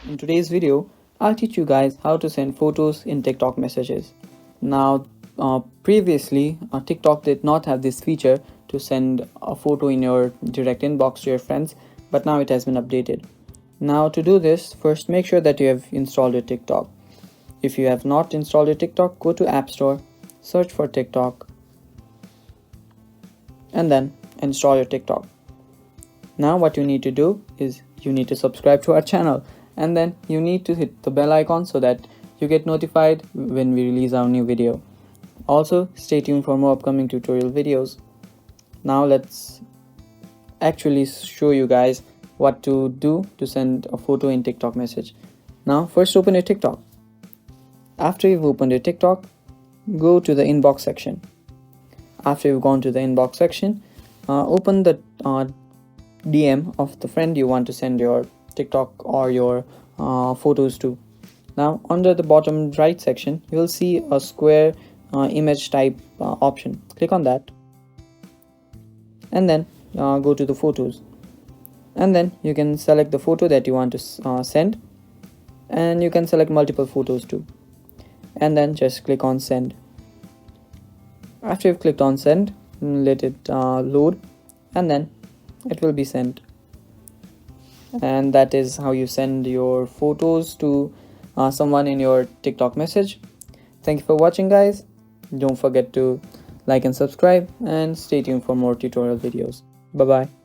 In today's video, I'll teach you guys how to send photos in TikTok messages. Now, previously, TikTok did not have this feature to send a photo in your direct inbox to your friends, but now it has been updated. Now, to do this, first make sure that you have installed your TikTok. If you have not installed your TikTok, go to App Store, search for TikTok, and then install your TikTok. Now what you need to do is you need to subscribe to our channel, and then you need to hit the bell icon so that you get notified when we release our new video. Also, stay tuned for more upcoming tutorial videos. Now let's actually show you guys what to do to send a photo in TikTok message. Now first open your TikTok. After you've opened your TikTok, go to the inbox section. After you've gone to the inbox section, open the DM of the friend you want to send your TikTok or your photos to. Now under the bottom right section, you will see a square image type option. Click on that, and then go to the photos, and then you can select the photo that you want to send, and you can select multiple photos too, and then just click on send. After you've clicked on send, let it load, and then it will be sent. And that is how you send your photos to someone in your TikTok message. Thank you for watching, guys. Don't forget to like and subscribe, and stay tuned for more tutorial videos. Bye bye.